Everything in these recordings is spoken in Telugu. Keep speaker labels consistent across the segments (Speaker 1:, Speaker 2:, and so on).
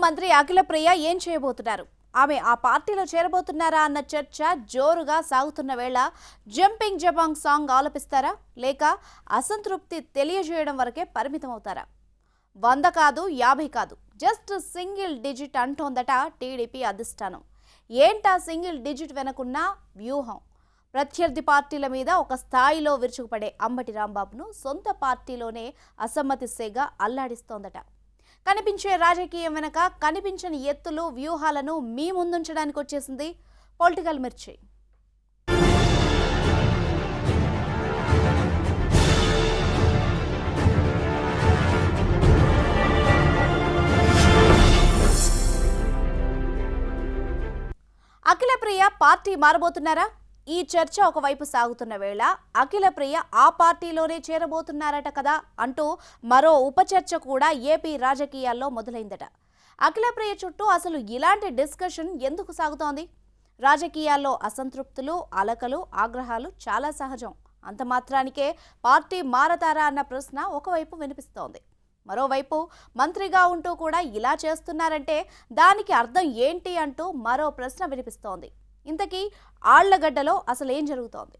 Speaker 1: మంత్రి అఖిలప్రియ ఏం చేయబోతున్నారు? ఆమె ఆ పార్టీలో చేరబోతున్నారా అన్న చర్చ జోరుగా సాగుతున్న వేళ జంపింగ్ జపాంగ్ సాంగ్ ఆలపిస్తారా లేక అసంతృప్తి తెలియజేయడం వరకే పరిమితం అవుతారా? 100 కాదు 50 కాదు, జస్ట్ సింగిల్ డిజిట్ అంటోందట టీడీపీ అధిష్టానం. ఏంటా సింగిల్ డిజిట్ వెనుకున్న వ్యూహం? ప్రత్యర్థి పార్టీల మీద ఒక స్థాయిలో విరుచుకుపడే అంబటి రాంబాబును సొంత పార్టీలోనే అసమ్మతి సేగ అల్లాడిస్తోందట. కనిపించే రాజకీయం వెనక కనిపించని ఎత్తులు వ్యూహాలను మీ ముందుంచడానికి వచ్చేసింది పొలిటికల్ మిర్చి. అఖిలప్రియ పార్టీ మారబోతున్నారా? ఈ చర్చ ఒకవైపు సాగుతున్న వేళ అఖిలప్రియ ఆ పార్టీలోనే చేరబోతున్నారట కదా అంటూ మరో ఉపచర్చ కూడా ఏపీ రాజకీయాల్లో మొదలైందట. అఖిలప్రియ చుట్టూ అసలు ఇలాంటి డిస్కషన్ ఎందుకు సాగుతోంది? రాజకీయాల్లో అసంతృప్తులు, అలకలు, ఆగ్రహాలు చాలా సహజం. అంత మాత్రానికే పార్టీ మారతారా అన్న ప్రశ్న ఒకవైపు వినిపిస్తోంది. మరోవైపు మంత్రిగా ఉంటూ కూడా ఇలా చేస్తున్నారంటే దానికి అర్థం ఏంటి అంటూ మరో ప్రశ్న వినిపిస్తోంది. ఇంతకీ ఆళ్లగడ్డలో అసలేం జరుగుతోంది?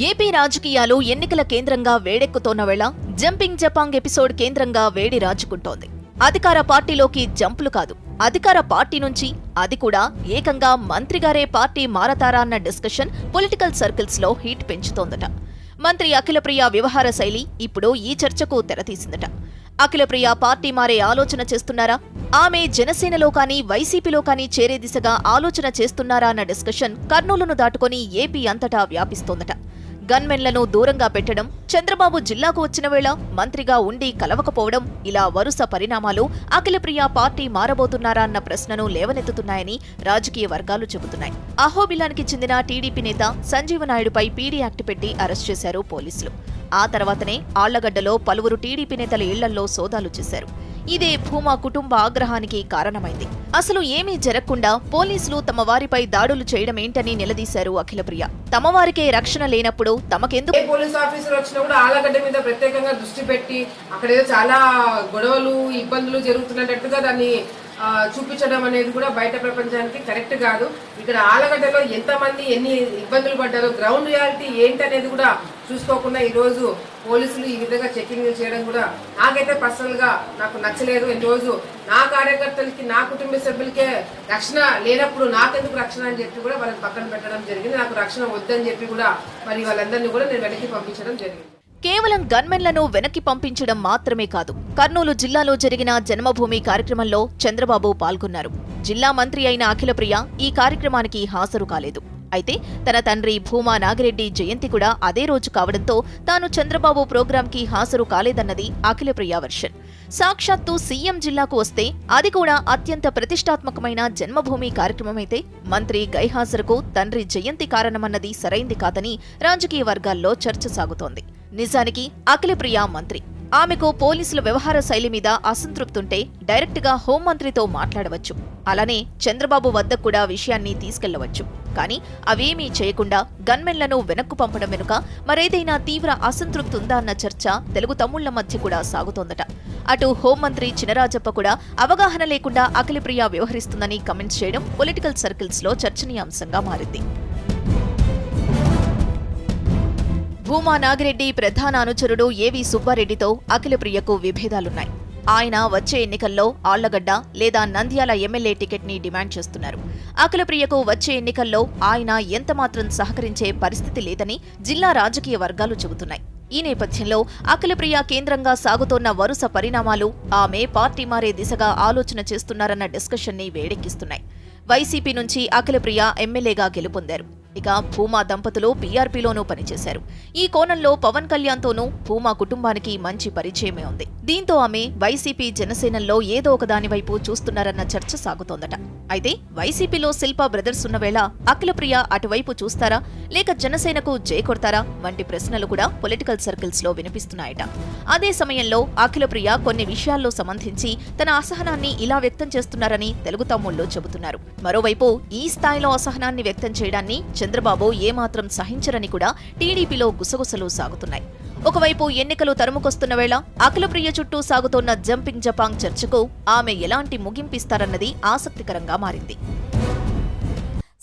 Speaker 2: ఏపీ రాజకీయాలు ఎన్నికల కేంద్రంగా వేడెక్కుతోన్న వేళ జంపింగ్ జపాంగ్ ఎపిసోడ్ కేంద్రంగా వేడి రాజుకుంటోంది. అధికార పార్టీలోకి జంపులు కాదు, అధికార పార్టీ నుంచి అది కూడా ఏకంగా మంత్రిగారే పార్టీ మారతారా అన్న డిస్కషన్ పొలిటికల్ సర్కిల్స్ లో హీట్ పెంచుతోందట. మంత్రి అఖిలప్రియ వ్యవహార శైలి ఇప్పుడు ఈ చర్చకు తెరతీసిందట. అఖిలప్రియ పార్టీ మారే ఆలోచన చేస్తున్నారా? ఆమె జనసేనలో కానీ వైసీపీలో కానీ చేరే దిశగా ఆలోచన చేస్తున్నారా అన్న డిస్కషన్ కర్నూలును దాటుకొని ఏపీ అంతటా వ్యాపిస్తోందట. గన్మెన్లను దూరంగా పెట్టడం, చంద్రబాబు జిల్లాకు వచ్చిన వేళ మంత్రిగా ఉండి కలవకపోవడం, ఇలా వరుస పరిణామాలు అఖిలప్రియ పార్టీ మారబోతున్నారా అన్న ప్రశ్నను లేవనెత్తుతున్నాయని రాజకీయ వర్గాలు చెబుతున్నాయి. అహోబిలానికి చెందిన టీడీపీ నేత సంజీవనాయుడుపై పీడీ యాక్ట్ పెట్టి అరెస్ట్ చేశారు పోలీసులు. ఆ తర్వాతనే ఆళ్లగడ్డలో పలువురు టీడీపీ నేతల ఇళ్లల్లో సోదాలు చేశారు. ఇదే భూమా కుటుంబ ఆగ్రహానికి కారణమైంది. అసలు ఏమీ జరగకుండా పోలీసులు తమ వారిపై దాడులు చేయడం ఏంటని నిలదీశారు అఖిలప్రియ. తమ వారికే రక్షణ లేనప్పుడు తమకెందుకు?
Speaker 3: పోలీస్ ఆఫీసర్ వచ్చినా కూడా ఆళ్లగడ్డ మీద ప్రత్యేకంగా దృష్టి పెట్టి అక్కడేదో చాలా గొడవలు, ఇబ్బందులు జరుగుతున్నట్టుగా దాన్ని చూపించడం అనేది కూడా బయట ప్రపంచానికి కరెక్ట్ కాదు. ఇక్కడ ఆళ్లగడ్డలో ఎంతమంది ఎన్ని ఇబ్బందులు పడ్డారో గ్రౌండ్ రియాలిటీ ఏంటనేది కూడా చూసుకోకుండా ఈ రోజు పోలీసులు ఈ విధంగా చెకింగ్ చేయడం కూడా నాకైతే పర్సనల్ గా నాకు నచ్చలేదు. ఈ రోజు నా కార్యకర్తలకి, నా కుటుంబ సభ్యులకే రక్షణ లేనప్పుడు నాకెందుకు రక్షణ అని చెప్పి కూడా వాళ్ళని పక్కన పెట్టడం జరిగింది. నాకు రక్షణ వద్దని చెప్పి కూడా మరి వాళ్ళందరినీ కూడా నేను వెనక్కి పంపించడం జరిగింది.
Speaker 2: కేవలం గన్మెన్లను వెనక్కి పంపించడం మాత్రమే కాదు, కర్నూలు జిల్లాలో జరిగిన జన్మభూమి కార్యక్రమంలో చంద్రబాబు పాల్గొన్నారు. జిల్లా మంత్రి అయిన అఖిలప్రియ ఈ కార్యక్రమానికి హాజరు కాలేదు. అయితే తన తండ్రి భూమా నాగిరెడ్డి జయంతి కూడా అదే రోజు కావడంతో తాను చంద్రబాబు ప్రోగ్రాంకి హాజరు కాలేదన్నది అఖిలప్రియ వర్షన్. సాక్షాత్తు సీఎం జిల్లాకు వస్తే అది కూడా అత్యంత ప్రతిష్టాత్మకమైన జన్మభూమి కార్యక్రమమైతే మంత్రి గైహాజరుకు తండ్రి జయంతి కారణమన్నది సరైంది కాదని రాజకీయ వర్గాల్లో చర్చ సాగుతోంది. నిజానికి అఖిలప్రియ మంత్రి. ఆమెకు పోలీసుల వ్యవహార శైలి మీద అసంతృప్తుంటే డైరెక్ట్ గా హోంమంత్రితో మాట్లాడవచ్చు. అలానే చంద్రబాబు వద్దకు కూడా విషయాన్ని తీసుకెళ్లవచ్చు. కానీ అవేమీ చేయకుండా గన్మెన్లను వెనక్కు పంపడం వెనుక మరేదైనా తీవ్ర అసంతృప్తి ఉందా అన్న చర్చ తెలుగు తమ్ముళ్ల మధ్య కూడా సాగుతోందట. అటు హోంమంత్రి చినరాజప్ప కూడా అవగాహన లేకుండా అఖిలప్రియ వ్యవహరిస్తుందని కమెంట్స్ చేయడం పొలిటికల్ సర్కిల్స్ లో చర్చనీయాంశంగా మారింది. భూమా నాగిరెడ్డి ప్రధాన అనుచరుడు ఏవి సుబ్బారెడ్డితో అఖిలప్రియకు విభేదాలున్నాయి. ఆయన వచ్చే ఎన్నికల్లో ఆళ్లగడ్డ లేదా నంద్యాల ఎమ్మెల్యే టికెట్ ని డిమాండ్ చేస్తున్నారు. అఖిలప్రియకు వచ్చే ఎన్నికల్లో ఆయన ఎంతమాత్రం సహకరించే పరిస్థితి లేదని జిల్లా రాజకీయ వర్గాలు చెబుతున్నాయి. ఈ నేపథ్యంలో అఖిలప్రియ కేంద్రంగా సాగుతోన్న వరుస పరిణామాలు ఆమె పార్టీ మారే దిశగా ఆలోచన చేస్తున్నారన్న డిస్కషన్ ని వేడెక్కిస్తున్నాయి. వైసీపీ నుంచి అఖిలప్రియ ఎమ్మెల్యేగా గెలుపొందారు. ఇక భూమా దంపతులు పీఆర్పీలోనూ పనిచేశారు. ఈ కోణంలో పవన్ కళ్యాణ్తోనూ భూమా కుటుంబానికి మంచి పరిచయమే ఉంది. దీంతో ఆమె వైసీపీ జనసేనల్లో ఏదో ఒకదాని వైపు చూస్తున్నారన్న చర్చ సాగుతోందట. అయితే వైసీపీలో శిల్పా బ్రదర్స్ ఉన్న వేళ అఖిలప్రియ అటువైపు చూస్తారా లేక జనసేనకు జై కొడతారా వంటి ప్రశ్నలు కూడా పొలిటికల్ సర్కిల్స్ లో వినిపిస్తున్నాయట. అదే సమయంలో అఖిలప్రియ కొన్ని విషయాల్లో సంబంధించి తన అసహనాన్ని ఇలా వ్యక్తం చేస్తున్నారని తెలుగు తమ్ముళ్లు చెబుతున్నారు. మరోవైపు ఈ స్థాయిలో అసహనాన్ని వ్యక్తం చేయడాన్ని చంద్రబాబు ఏమాత్రం సహించరని కూడా టీడీపీలో గుసగుసలు సాగుతున్నాయి. ఒకవైపు ఎన్నికలు తరుముకొస్తున్న వేళ అఖిలప్రియ చుట్టూ సాగుతోన్న జంపింగ్ జపాంగ్ చర్చకు ఆమె ఎలాంటి ముగింపిస్తారన్నది ఆసక్తికరంగా మారింది.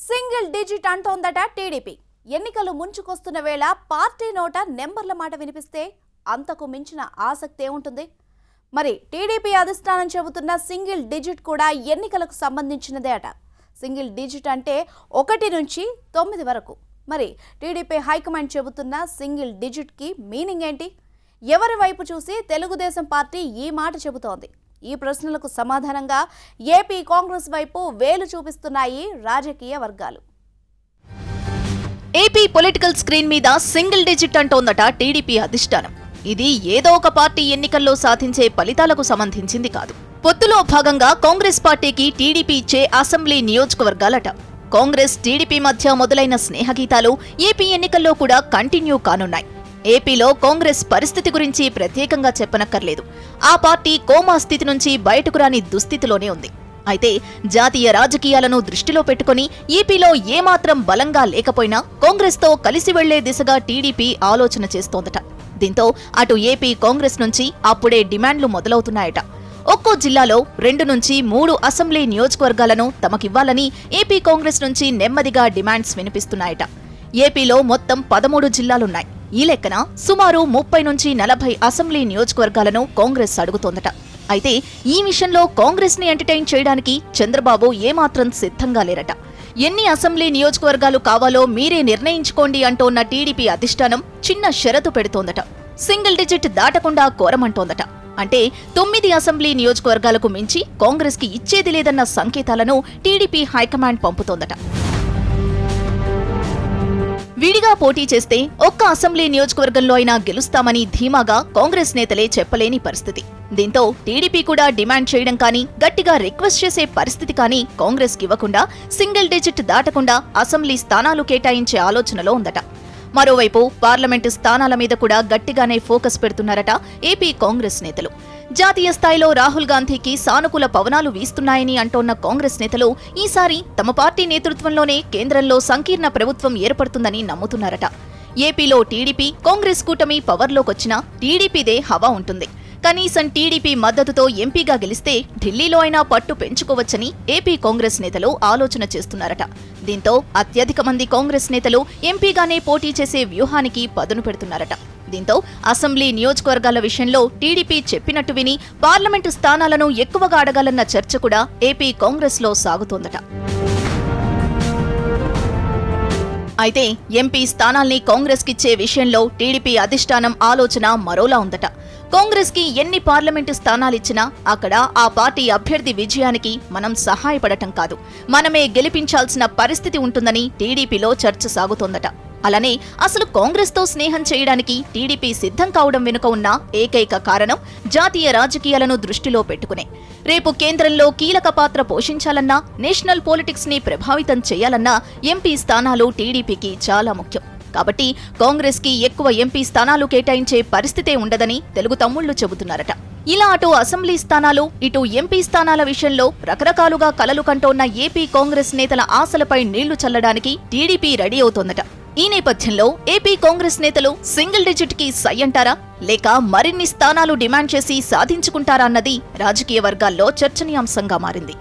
Speaker 1: సింగిల్ డిజిట్ అంటోందట టీడీపీ. ఎన్నికలు ముంచుకొస్తున్న వేళ పార్టీ నోట నెంబర్ల మాట వినిపిస్తే అంతకు మించిన ఆసక్తి ఏముంటుంది? మరి టీడీపీ అధిష్టానం చెబుతున్న సింగిల్ డిజిట్ కూడా ఎన్నికలకు సంబంధించినదే అట. సింగిల్ డిజిట్ అంటే 1 నుంచి 9 వరకు. మరి టీడీపీ హైకమాండ్ చెబుతున్న సింగిల్ డిజిట్కి మీనింగ్ ఏంటి? ఎవరి వైపు చూసి తెలుగుదేశం పార్టీ ఈ మాట చెబుతోంది? ఈ ప్రశ్నలకు సమాధానంగా ఏపీ కాంగ్రెస్ వైపు వేలు చూపిస్తున్నాయి రాజకీయ వర్గాలు.
Speaker 2: ఏపీ పొలిటికల్ స్క్రీన్ మీద సింగిల్ డిజిట్ అంటోందట టీడీపీ అధిష్టానం. ఇది ఏదో ఒక పార్టీ ఎన్నికల్లో సాధించే ఫలితాలకు సంబంధించింది కాదు. పొత్తులో భాగంగా కాంగ్రెస్ పార్టీకి టీడీపీ ఇచ్చే అసెంబ్లీ నియోజకవర్గాలట. కాంగ్రెస్ టీడీపీ మధ్య మొదలైన స్నేహగీతాలు ఏపీ ఎన్నికల్లో కూడా కంటిన్యూ కానున్నాయి. ఏపీలో కాంగ్రెస్ పరిస్థితి గురించి ప్రత్యేకంగా చెప్పనక్కర్లేదు. ఆ పార్టీ కోమా స్థితి నుంచి బయటకు రాని దుస్థితిలోనే ఉంది. అయితే జాతీయ రాజకీయాలను దృష్టిలో పెట్టుకుని ఏపీలో ఏమాత్రం బలంగా లేకపోయినా కాంగ్రెస్తో కలిసి వెళ్లే దిశగా టీడీపీ ఆలోచన చేస్తోందట. దీంతో అటు ఏపీ కాంగ్రెస్ నుంచి అప్పుడే డిమాండ్లు మొదలవుతున్నాయట. ఒక్కో జిల్లాలో 2 నుంచి 3 అసెంబ్లీ నియోజకవర్గాలను తమకివ్వాలని ఏపీ కాంగ్రెస్ నుంచి నెమ్మదిగా డిమాండ్స్ వినిపిస్తున్నాయట. ఏపీలో మొత్తం 13 జిల్లాలున్నాయి. ఈ లెక్కన సుమారు 30 నుంచి 40 అసెంబ్లీ నియోజకవర్గాలను కాంగ్రెస్ అడుగుతోందట. అయితే ఈ విషయంలో కాంగ్రెస్ ని ఎంటర్టైన్ చేయడానికి చంద్రబాబు ఏమాత్రం సిద్ధంగా లేరట. ఎన్ని అసెంబ్లీ నియోజకవర్గాలు కావాలో మీరే నిర్ణయించుకోండి అంటోన్న టీడీపీ అధిష్టానం చిన్న షరతు పెడుతోందట. సింగిల్ డిజిట్ దాటకుండా కోరమంటోందట. అంటే 9 అసెంబ్లీ నియోజకవర్గాలకు మించి కాంగ్రెస్ కి ఇచ్చేది లేదన్న సంకేతాలను టీడీపీ హైకమాండ్ పంపుతోందట. విడిగా పోటీ చేస్తే ఒక్క అసెంబ్లీ నియోజకవర్గంలో అయినా గెలుస్తామని ధీమాగా కాంగ్రెస్ నేతలే చెప్పలేని పరిస్థితి. దీంతో టీడీపీ కూడా డిమాండ్ చేయడం కానీ గట్టిగా రిక్వెస్ట్ చేసే పరిస్థితి కానీ కాంగ్రెస్ కివ్వకుండా సింగిల్ డిజిట్ దాటకుండా అసెంబ్లీ స్థానాలు కేటాయించే ఆలోచనలో ఉందట. మరోవైపు పార్లమెంటు స్థానాల మీద కూడా గట్టిగానే ఫోకస్ పెడుతున్నారట ఏపీ కాంగ్రెస్ నేతలు. జాతీయ స్థాయిలో రాహుల్ గాంధీకి సానుకూల పవనాలు వీస్తున్నాయని అంటోన్న కాంగ్రెస్ నేతలు ఈసారి తమ పార్టీ నేతృత్వంలోనే కేంద్రంలో సంకీర్ణ ప్రభుత్వం ఏర్పడుతుందని నమ్ముతున్నారట. ఏపీలో టీడీపీ కాంగ్రెస్ కూటమి పవర్లోకొచ్చినా టీడీపీదే హవా ఉంటుంది. కనీసం టీడీపీ మద్దతుతో ఎంపీగా గెలిస్తే ఢిల్లీలో అయినా పట్టు పెంచుకోవచ్చని ఏపీ కాంగ్రెస్ నేతలు ఆలోచన చేస్తున్నారట. దీంతో అత్యధిక మంది కాంగ్రెస్ నేతలు ఎంపీగానే పోటీ చేసే వ్యూహానికి పదును పెడుతున్నారట. దీంతో అసెంబ్లీ నియోజకవర్గాల విషయంలో టీడీపీ చెప్పినట్టు విని పార్లమెంటు స్థానాలను ఎక్కువగా అడగాలన్న చర్చ కూడా ఏపీ కాంగ్రెస్ లో సాగుతోందట. అయితే ఎంపీ స్థానాల్ని కాంగ్రెస్ కిచ్చే విషయంలో టీడీపీ అధిష్టానం ఆలోచన మరోలా ఉందట. కాంగ్రెస్ కి ఎన్ని పార్లమెంటు స్థానాలిచ్చినా అక్కడ ఆ పార్టీ అభ్యర్థి విజయానికి మనం సహాయపడటం కాదు, మనమే గెలిపించాల్సిన పరిస్థితి ఉంటుందని టీడీపీలో చర్చ సాగుతోందట. అలానే అసలు కాంగ్రెస్ తో స్నేహం చేయడానికి టీడీపీ సిద్ధం కావడం వెనుక ఉన్న ఏకైక కారణం జాతీయ రాజకీయాలను దృష్టిలో పెట్టుకునే. రేపు కేంద్రంలో కీలక పాత్ర పోషించాలన్నా, నేషనల్ పాలిటిక్స్ ని ప్రభావితం చేయాలన్నా ఎంపీ స్థానాలు టీడీపీకి చాలా ముఖ్యం. కాబట్టి కాంగ్రెస్ కి ఎక్కువ ఎంపీ స్థానాలు కేటాయించే పరిస్థితే ఉండదని తెలుగు తమ్ముళ్లు చెబుతున్నారట. ఇలా అటు అసెంబ్లీ స్థానాలు, ఇటు ఎంపీ స్థానాల విషయంలో రకరకాలుగా కలలు కంటోన్న ఏపీ కాంగ్రెస్ నేతల ఆశలపై నీళ్లు చల్లడానికి టీడీపీ రెడీ అవుతోందట. ఈ నేపథ్యంలో ఏపీ కాంగ్రెస్ నేతలు సింగిల్ డిజిట్ కి సై అంటారా, లేక మరిన్ని స్థానాలు డిమాండ్ చేసి సాధించుకుంటారా అన్నది రాజకీయ వర్గాల్లో చర్చనీయాంశంగా మారింది.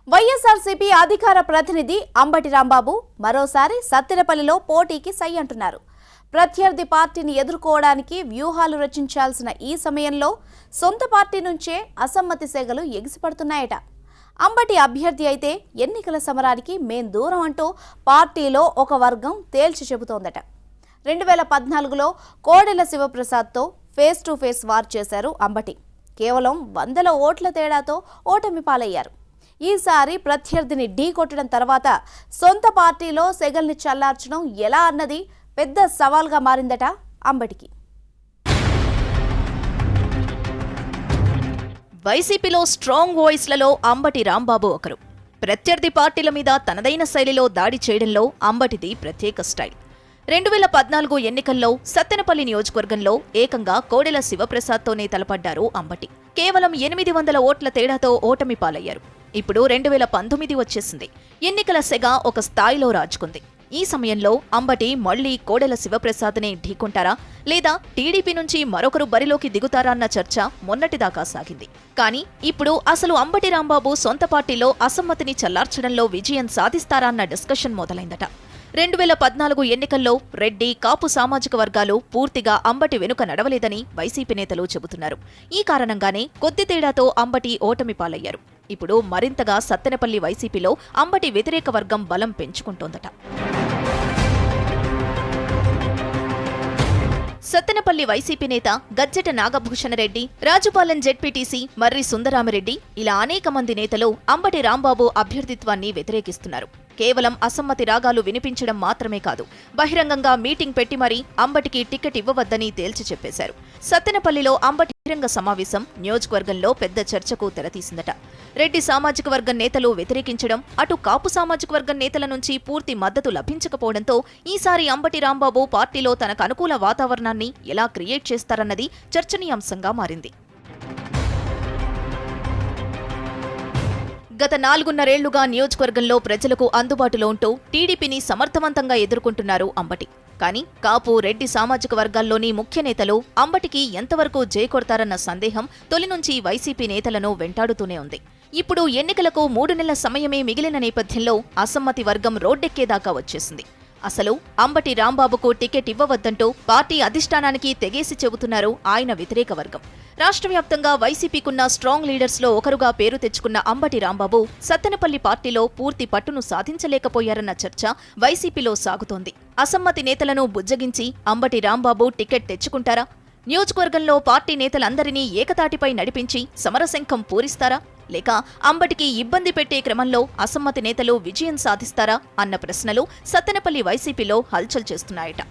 Speaker 1: వైఎస్ఆర్సీపీ అధికార ప్రతినిధి అంబటి రాంబాబు మరోసారి సత్తెనపల్లిలో పోటీకి సై అంటున్నారు. ప్రత్యర్థి పార్టీని ఎదుర్కోవడానికి వ్యూహాలు రచించాల్సిన ఈ సమయంలో సొంత పార్టీ నుంచే అసమ్మతి సెగలు ఎగిసిపడుతున్నాయట. అంబటి అభ్యర్థి అయితే ఎన్నికల సమరానికి మేం దూరం అంటూ పార్టీలో ఒక వర్గం తేల్చి చెబుతోందట. 2014లో కోడెల శివప్రసాద్తో ఫేస్ టు ఫేస్ వార్ చేశారు అంబటి. కేవలం 100 ఓట్ల తేడాతో ఓటమి పాలయ్యారు. ఈసారి ప్రత్యర్థిని ఢీ కొట్టడం తర్వాత సొంత పార్టీలో సెగల్ని చల్లార్చడం ఎలా అన్నది పెద్ద సవాల్గా మారిందట అంబటికి.
Speaker 2: వైసీపీలో స్ట్రాంగ్ వాయిస్లలో అంబటి రాంబాబు ఒకరు. ప్రత్యర్థి పార్టీల మీద తనదైన శైలిలో దాడి చేయడంలో అంబటిది ప్రత్యేక స్టైల్. 2014 ఎన్నికల్లో సత్తెనపల్లి నియోజకవర్గంలో ఏకంగా కోడెల శివప్రసాద్తోనే తలపడ్డారు అంబటి. కేవలం 800 ఓట్ల తేడాతో ఓటమి పాలయ్యారు. ఇప్పుడు 2019 వచ్చేసింది. ఎన్నికల సెగ ఒక స్థాయిలో రాజుకుంది. ఈ సమయంలో అంబటి మళ్లీ కోడెల శివప్రసాద్నే ఢీకొంటారా లేదా టీడీపీ నుంచి మరొకరు బరిలోకి దిగుతారా అన్న చర్చ మొన్నటిదాకా సాగింది. కానీ ఇప్పుడు అసలు అంబటి రాంబాబు సొంత పార్టీలో అసమ్మతిని చల్లార్చడంలో విజయం సాధిస్తారా అన్న డిస్కషన్ మొదలైందట. 2014 ఎన్నికల్లో రెడ్డి, కాపు సామాజిక వర్గాలు పూర్తిగా అంబటి వెనుక నడవలేదని వైసీపీ నేతలు చెబుతున్నారు. ఈ కారణంగానే కొద్ది తేడాతో అంబటి ఓటమి పాలయ్యారు. ఇప్పుడు మరింతగా సత్తెనపల్లి వైసీపీలో అంబటి వ్యతిరేక వర్గం బలం పెంచుకుంటోందట. సత్తెనపల్లి వైసీపీ నేత గజ్జెట నాగభూషణరెడ్డి, రాజుపాలెం జెడ్పీటీసీ మర్రి సుందరామిరెడ్డి ఇలా అనేక మంది నేతలు అంబటి రాంబాబు అభ్యర్థిత్వాన్ని వ్యతిరేకిస్తున్నారు. కేవలం అసమ్మతి రాగాలు వినిపించడం మాత్రమే కాదు, బహిరంగంగా మీటింగ్ పెట్టి మరీ అంబటికి టికెట్ ఇవ్వవద్దని తేల్చి చెప్పేశారు. సత్తెనపల్లిలో అంబటి బహిరంగ సమావేశం నియోజకవర్గంలో పెద్ద చర్చకు తెరతీసిందట. రెడ్డి సామాజిక వర్గం నేతలు వ్యతిరేకించడం, అటు కాపు సామాజిక వర్గం నేతల నుంచి పూర్తి మద్దతు లభించకపోవడంతో ఈసారి అంబటి రాంబాబు పార్టీలో తనకు అనుకూల వాతావరణాన్ని ఎలా క్రియేట్ చేస్తారన్నది చర్చనీయాంశంగా మారింది. గత 4.5 ఏళ్లుగా నియోజకవర్గంలో ప్రజలకు అందుబాటులో ఉంటూ టీడీపీని సమర్థవంతంగా ఎదుర్కొంటున్నారు అంబటి. కానీ కాపు, రెడ్డి సామాజిక వర్గాల్లోని ముఖ్య నేతలు అంబటికి ఎంతవరకు జై కొడతారన్న సందేహం తొలి నుంచి వైసీపీ నేతలను వెంటాడుతూనే ఉంది. ఇప్పుడు ఎన్నికలకు 3 నెలల సమయమే మిగిలిన నేపథ్యంలో అసమ్మతి వర్గం రోడ్డెక్కేదాకా వచ్చేసింది. అసలు అంబటి రాంబాబుకు టికెట్ ఇవ్వవద్దంటూ పార్టీ అధిష్టానానికి తెగేసి చెబుతున్నారు ఆయన వ్యతిరేక వర్గం. రాష్ట్ర వ్యాప్తంగా వైసీపీకున్న స్ట్రాంగ్ లీడర్స్లో ఒకరుగా పేరు తెచ్చుకున్న అంబటి రాంబాబు సత్తెనపల్లి పార్టీలో పూర్తి పట్టును సాధించలేకపోయారన్న చర్చ వైసీపీలో సాగుతోంది. అసమ్మతి నేతలను బుజ్జగించి అంబటి రాంబాబు టికెట్ తెచ్చుకుంటారా? నియోజకవర్గంలో పార్టీ నేతలందరినీ ఏకతాటిపై నడిపించి సమరశంఖం పూరిస్తారా? లేక అంబటికి ఇబ్బంది పెట్టే క్రమంలో అసమ్మతి నేతలు విజయం సాధిస్తారా అన్న ప్రశ్నలు సత్తెనపల్లి వైసీపీలో హల్చల్ చేస్తున్నాయట.